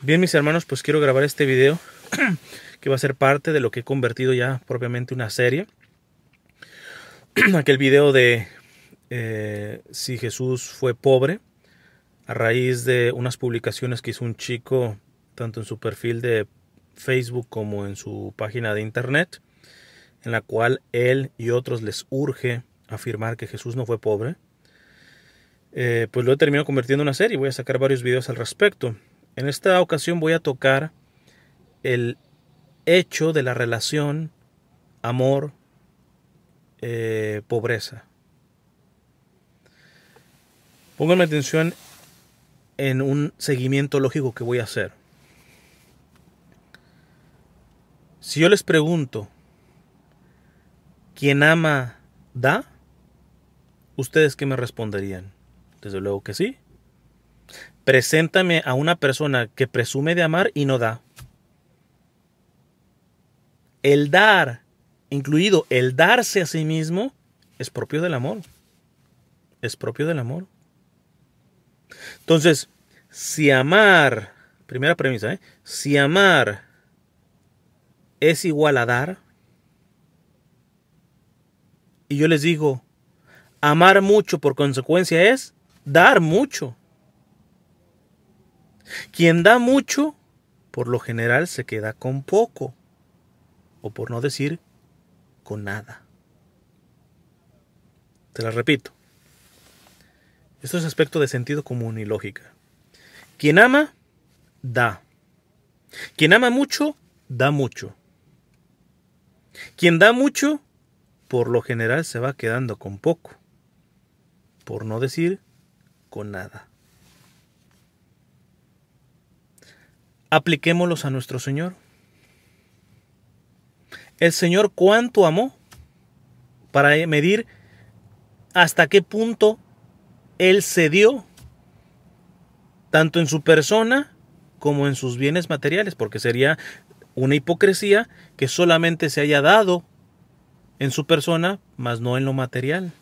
Bien, mis hermanos, pues quiero grabar este video que va a ser parte de lo que he convertido ya propiamente una serie. Aquel video de si Jesús fue pobre, a raíz de unas publicaciones que hizo un chico tanto en su perfil de Facebook como en su página de internet, en la cual él y otros les urge afirmar que Jesús no fue pobre. Pues lo he terminado convirtiendo en una serie. Voy a sacar varios videos al respecto. En esta ocasión voy a tocar el hecho de la relación amor pobreza. Pónganme atención en un seguimiento lógico que voy a hacer. Si yo les pregunto, ¿quién ama da? ¿Ustedes qué me responderían? Desde luego que sí. Preséntame a una persona que presume de amar y no da. El dar, incluido el darse a sí mismo, es propio del amor. Es propio del amor. Entonces, si amar, primera premisa, si amar es igual a dar, y yo les digo, amar mucho por consecuencia es dar mucho. Quien da mucho, por lo general se queda con poco, o por no decir, con nada. Te la repito. Esto es aspecto de sentido común y lógica. Quien ama, da. Quien ama mucho, da mucho. Quien da mucho, por lo general se va quedando con poco, por no decir, con nada. Apliquémoslos a nuestro Señor. El Señor cuánto amó para medir hasta qué punto Él cedió, tanto en su persona como en sus bienes materiales, porque sería una hipocresía que solamente se haya dado en su persona, mas no en lo material.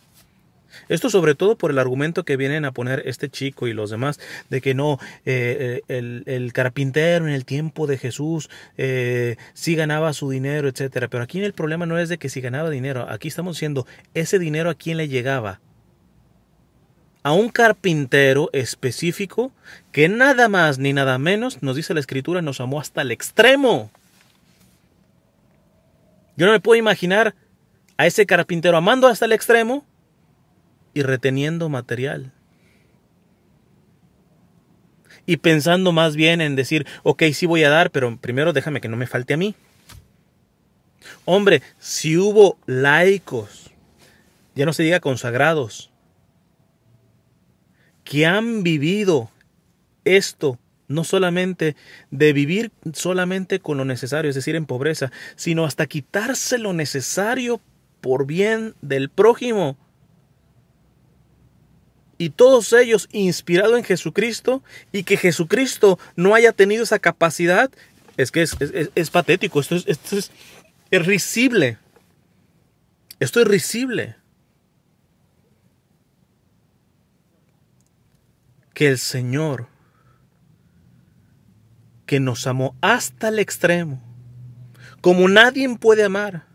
Esto sobre todo por el argumento que vienen a poner este chico y los demás, de que no, el carpintero en el tiempo de Jesús sí ganaba su dinero, etcétera. Pero aquí el problema no es de que si ganaba dinero, aquí estamos diciendo, ese dinero a quién le llegaba. A un carpintero específico que nada más ni nada menos, nos dice la Escritura, nos amó hasta el extremo. Yo no me puedo imaginar a ese carpintero amando hasta el extremo y reteniendo material. Y pensando más bien en decir, ok, sí voy a dar, pero primero déjame que no me falte a mí. Hombre, si hubo laicos, ya no se diga consagrados, que han vivido esto, no solamente de vivir solamente con lo necesario, es decir, en pobreza, sino hasta quitarse lo necesario por bien del prójimo. Y todos ellos inspirados en Jesucristo, y que Jesucristo no haya tenido esa capacidad, es que es patético, esto es risible. Esto es risible. Que el Señor, que nos amó hasta el extremo, como nadie puede amar,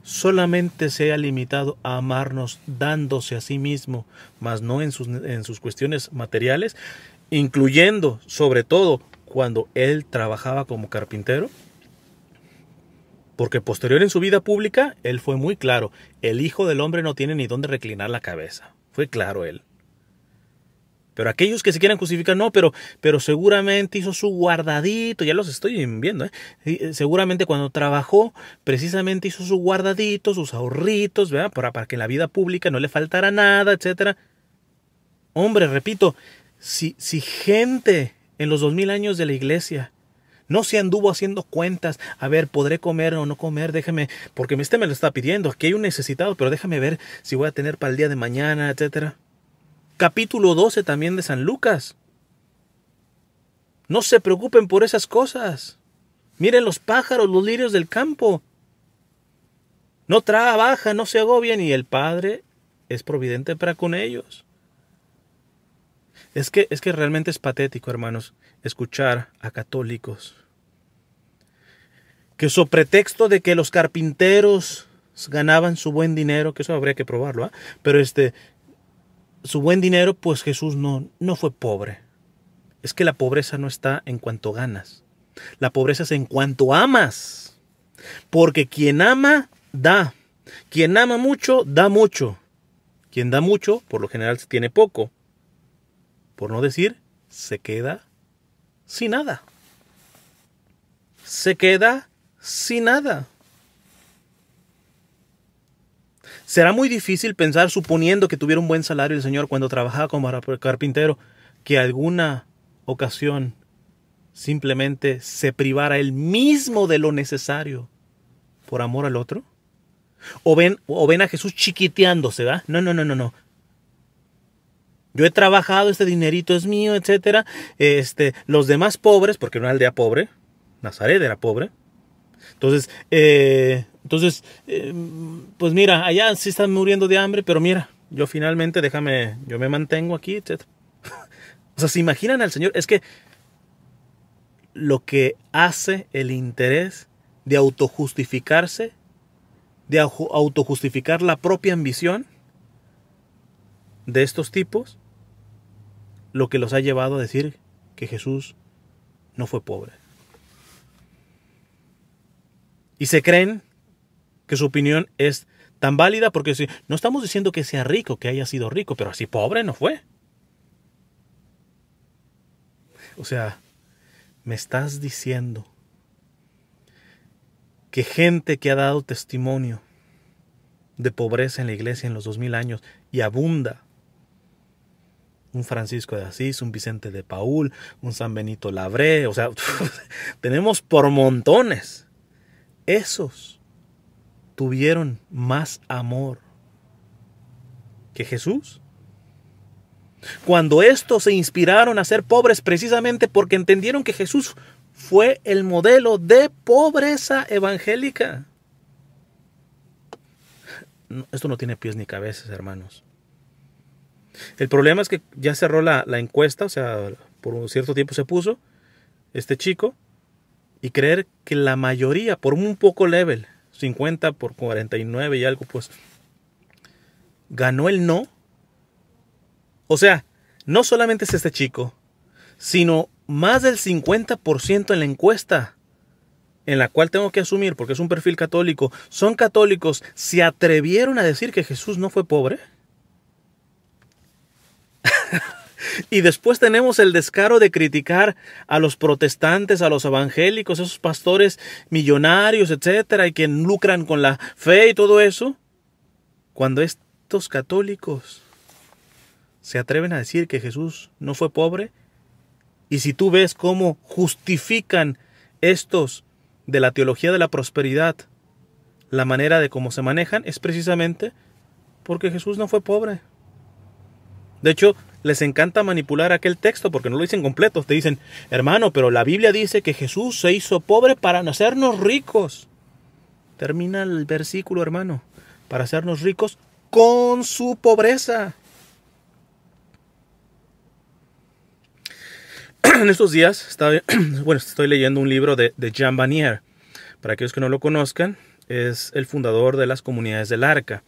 solamente se haya limitado a amarnos dándose a sí mismo, mas no en sus cuestiones materiales, incluyendo sobre todo cuando él trabajaba como carpintero, porque posterior en su vida pública él fue muy claro, el Hijo del Hombre no tiene ni dónde reclinar la cabeza, fue claro él. Pero aquellos que se quieran justificar, no, pero seguramente hizo su guardadito, ya los estoy viendo, seguramente cuando trabajó, precisamente hizo su guardadito, sus ahorritos, ¿verdad? Para que en la vida pública no le faltara nada, etcétera. Hombre, repito, si gente en los 2000 años de la iglesia no se anduvo haciendo cuentas, a ver, ¿podré comer o no comer? Déjame, porque este me lo está pidiendo, aquí hay un necesitado, pero déjame ver si voy a tener para el día de mañana, etcétera. Capítulo 12 también de San Lucas. No se preocupen por esas cosas. Miren los pájaros, los lirios del campo. No trabajan, no se agobian y el Padre es providente para con ellos. Es que realmente es patético, hermanos, escuchar a católicos que so pretexto de que los carpinteros ganaban su buen dinero, que eso habría que probarlo, ¿ah? Pero su buen dinero, pues Jesús no fue pobre. Es que la pobreza no está en cuanto ganas. La pobreza es en cuanto amas. Porque quien ama, da. Quien ama mucho, da mucho. Quien da mucho, por lo general tiene poco. Por no decir, se queda sin nada. Se queda sin nada. Será muy difícil pensar, suponiendo que tuviera un buen salario el Señor cuando trabajaba como carpintero, que alguna ocasión simplemente se privara él mismo de lo necesario por amor al otro. O ven a Jesús chiquiteándose, ¿verdad? No. Yo he trabajado, este dinerito es mío, etcétera. Los demás pobres, porque no era aldea pobre, Nazaret era pobre. Entonces, pues mira, allá sí están muriendo de hambre, pero mira, yo finalmente yo me mantengo aquí, etcétera. O sea, ¿se imaginan al Señor? Es que lo que hace el interés de autojustificarse, de autojustificar la propia ambición de estos tipos, lo que los ha llevado a decir que Jesús no fue pobre. Y se creen que su opinión es tan válida porque no estamos diciendo que sea rico, que haya sido rico, pero así pobre no fue. O sea, me estás diciendo que gente que ha dado testimonio de pobreza en la iglesia en los 2000 años y abunda, un Francisco de Asís, un Vicente de Paúl, un San Benito Labré, o sea, tenemos por montones. Esos tuvieron más amor que Jesús. Cuando estos se inspiraron a ser pobres precisamente porque entendieron que Jesús fue el modelo de pobreza evangélica. Esto no tiene pies ni cabezas, hermanos. El problema es que ya cerró la encuesta, o sea, por un cierto tiempo se puso este chico, y creer que la mayoría, por un poco level, 50 por 49 y algo, pues, ganó el no. O sea, no solamente es este chico, sino más del 50% en la encuesta, en la cual tengo que asumir, porque es un perfil católico, son católicos, se atrevieron a decir que Jesús no fue pobre. Y después tenemos el descaro de criticar a los protestantes, a los evangélicos, esos pastores millonarios, etcétera, y que lucran con la fe y todo eso, cuando estos católicos se atreven a decir que Jesús no fue pobre. Y si tú ves cómo justifican estos de la teología de la prosperidad, la manera de cómo se manejan, es precisamente porque Jesús no fue pobre. De hecho, les encanta manipular aquel texto porque no lo dicen completo. Te dicen, hermano, pero la Biblia dice que Jesús se hizo pobre para hacernos ricos. Termina el versículo, hermano, para hacernos ricos con su pobreza. En estos días estoy leyendo un libro de Jean Vanier. Para aquellos que no lo conozcan, es el fundador de las comunidades del Arca.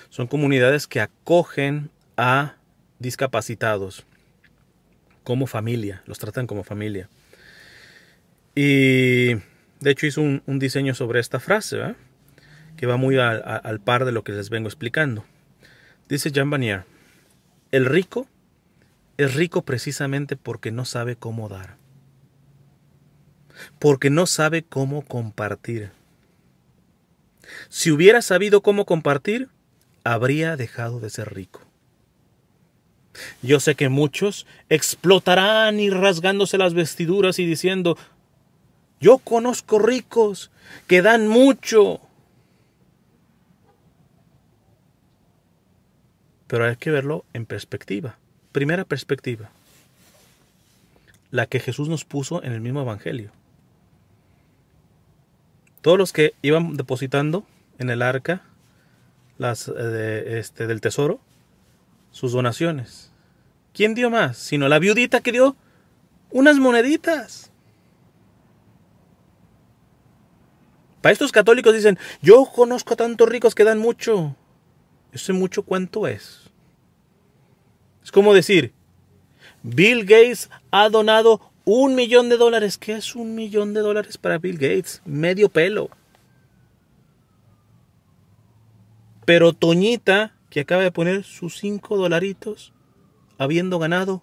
Son comunidades que acogen a discapacitados como familia, los tratan como familia. Y de hecho hizo un diseño sobre esta frase, ¿verdad?, que va muy al par de lo que les vengo explicando. Dice Jean Vanier, el rico es rico precisamente porque no sabe cómo dar, porque no sabe cómo compartir. Si hubiera sabido cómo compartir, habría dejado de ser rico. Yo sé que muchos explotarán y rasgándose las vestiduras y diciendo, yo conozco ricos que dan mucho. Pero hay que verlo en perspectiva. Primera perspectiva, la que Jesús nos puso en el mismo evangelio. Todos los que iban depositando en el arca del tesoro sus donaciones. ¿Quién dio más? Sino la viudita que dio unas moneditas. Para estos católicos dicen, yo conozco a tantos ricos que dan mucho. ¿Ese mucho cuánto es? Es como decir, Bill Gates ha donado $1 millón. ¿Qué es $1 millón para Bill Gates? Medio pelo. Pero Toñita, que acaba de poner sus $5, habiendo ganado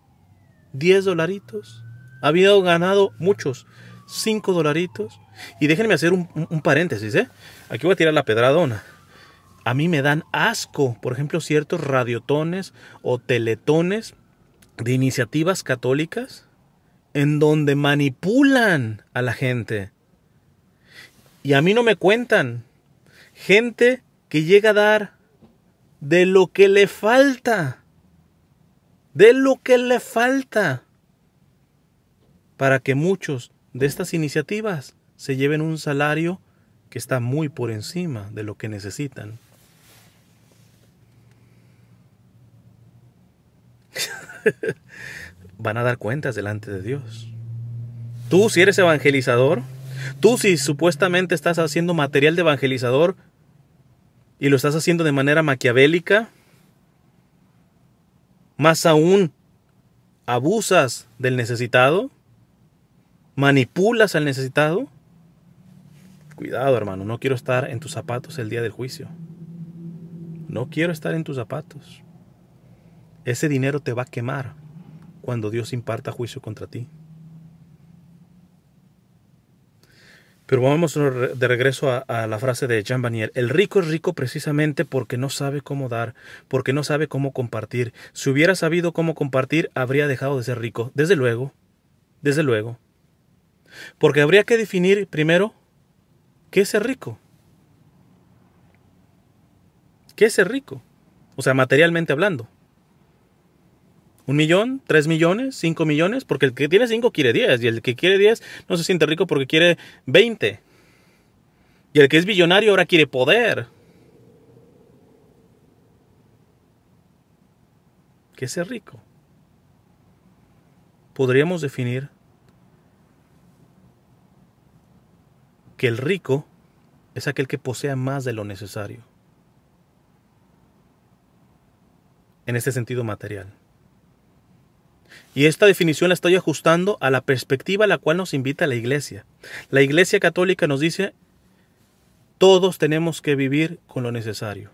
$10, habiendo ganado muchos, $5. Y déjenme hacer un paréntesis, Aquí voy a tirar la pedradona. A mí me dan asco, por ejemplo, ciertos radiotones o teletones de iniciativas católicas en donde manipulan a la gente. Y a mí no me cuentan. Gente que llega a dar de lo que le falta. De lo que le falta. Para que muchos de estas iniciativas se lleven un salario que está muy por encima de lo que necesitan. Van a dar cuentas delante de Dios. Tú, si eres evangelizador, tú, si supuestamente estás haciendo material de evangelizador y lo estás haciendo de manera maquiavélica, más aún, abusas del necesitado, manipulas al necesitado, cuidado, hermano, no quiero estar en tus zapatos el día del juicio. No quiero estar en tus zapatos. Ese dinero te va a quemar cuando Dios imparta juicio contra ti. Pero vamos de regreso a la frase de Jean Vanier. El rico es rico precisamente porque no sabe cómo dar, porque no sabe cómo compartir. Si hubiera sabido cómo compartir, habría dejado de ser rico. Desde luego, desde luego. Porque habría que definir primero qué es ser rico. ¿Qué es ser rico? O sea, materialmente hablando. 1 millón, 3 millones, 5 millones, porque el que tiene 5 quiere 10, y el que quiere 10 no se siente rico porque quiere 20. Y el que es billonario ahora quiere poder. ¿Qué es ser rico? Podríamos definir que el rico es aquel que posea más de lo necesario. En este sentido material. Y esta definición la estoy ajustando a la perspectiva a la cual nos invita la Iglesia. La Iglesia Católica nos dice, todos tenemos que vivir con lo necesario.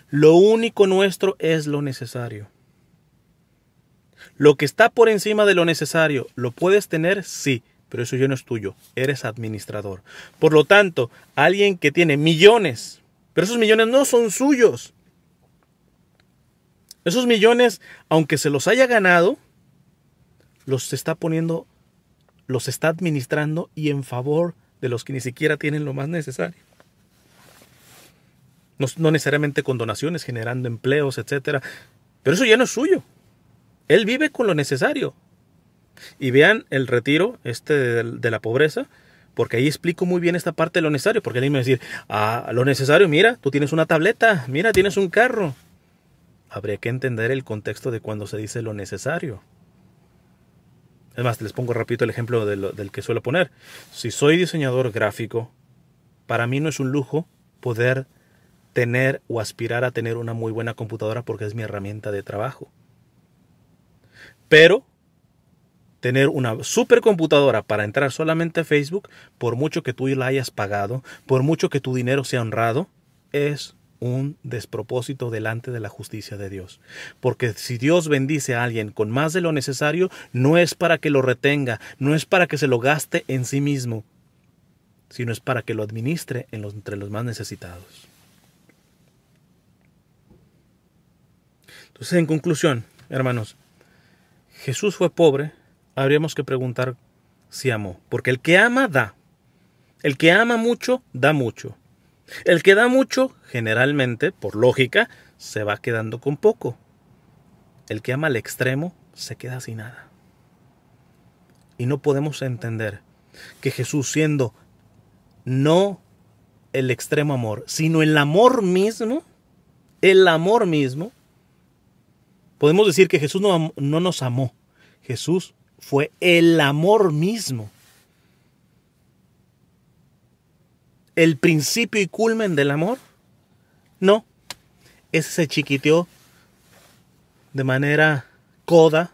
Lo único nuestro es lo necesario. Lo que está por encima de lo necesario, ¿lo puedes tener? Sí, pero eso ya no es tuyo, eres administrador. Por lo tanto, alguien que tiene millones, pero esos millones no son suyos. Esos millones, aunque se los haya ganado, los está poniendo, los está administrando y en favor de los que ni siquiera tienen lo más necesario. No necesariamente con donaciones, generando empleos, etc. Pero eso ya no es suyo. Él vive con lo necesario. Y vean el retiro de la pobreza, porque ahí explico muy bien esta parte de lo necesario. Porque alguien me va a decir, lo necesario, mira, tú tienes una tableta, mira, tienes un carro. Habría que entender el contexto de cuando se dice lo necesario. Es más, les pongo rapidito el ejemplo del que suelo poner. Si soy diseñador gráfico, para mí no es un lujo poder tener o aspirar a tener una muy buena computadora porque es mi herramienta de trabajo. Pero tener una supercomputadora para entrar solamente a Facebook, por mucho que tú la hayas pagado, por mucho que tu dinero sea honrado, es un despropósito delante de la justicia de Dios. Porque si Dios bendice a alguien con más de lo necesario, no es para que lo retenga, no es para que se lo gaste en sí mismo, sino es para que lo administre entre los más necesitados. Entonces, en conclusión, hermanos, Jesús fue pobre, habríamos que preguntar si amó. Porque el que ama, da. El que ama mucho, da mucho. El que da mucho, generalmente, por lógica, se va quedando con poco. El que ama al extremo, se queda sin nada. Y no podemos entender que Jesús, siendo no el extremo amor, sino el amor mismo, Podemos decir que Jesús no nos amó. Jesús fue el amor mismo. ¿El principio y culmen del amor? No. Ese se chiquiteó de manera coda,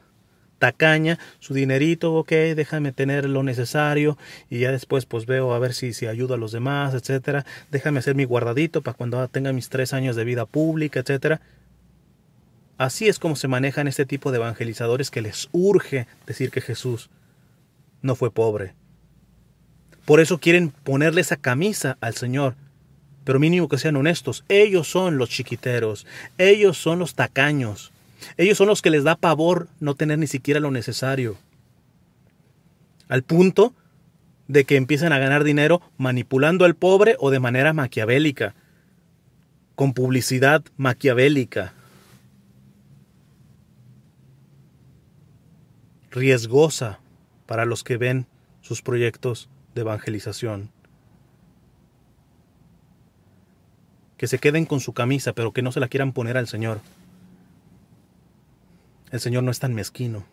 tacaña, su dinerito, ok, déjame tener lo necesario y ya después pues veo a ver si ayudo a los demás, etcétera. Déjame hacer mi guardadito para cuando tenga mis 3 años de vida pública, etcétera. Así es como se manejan este tipo de evangelizadores que les urge decir que Jesús no fue pobre. Por eso quieren ponerle esa camisa al Señor. Pero mínimo que sean honestos. Ellos son los chiquiteros. Ellos son los tacaños. Ellos son los que les da pavor no tener ni siquiera lo necesario. Al punto de que empiezan a ganar dinero manipulando al pobre o de manera maquiavélica. Con publicidad maquiavélica. Riesgosa para los que ven sus proyectos de evangelización. Que se queden con su camisa, pero que no se la quieran poner al Señor. El Señor no es tan mezquino.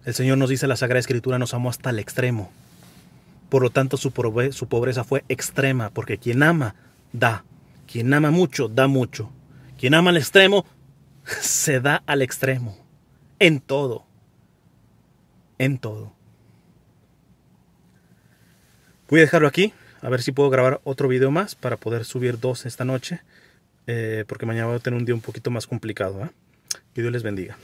El Señor nos dice en la Sagrada Escritura, nos amó hasta el extremo. Por lo tanto, su pobreza fue extrema, porque quien ama, da. Quien ama mucho, da mucho. Quien ama al extremo, se da al extremo. En todo. En todo. Voy a dejarlo aquí. A ver si puedo grabar otro video más para poder subir 2 esta noche. Porque mañana voy a tener un día un poquito más complicado. Que Dios les bendiga.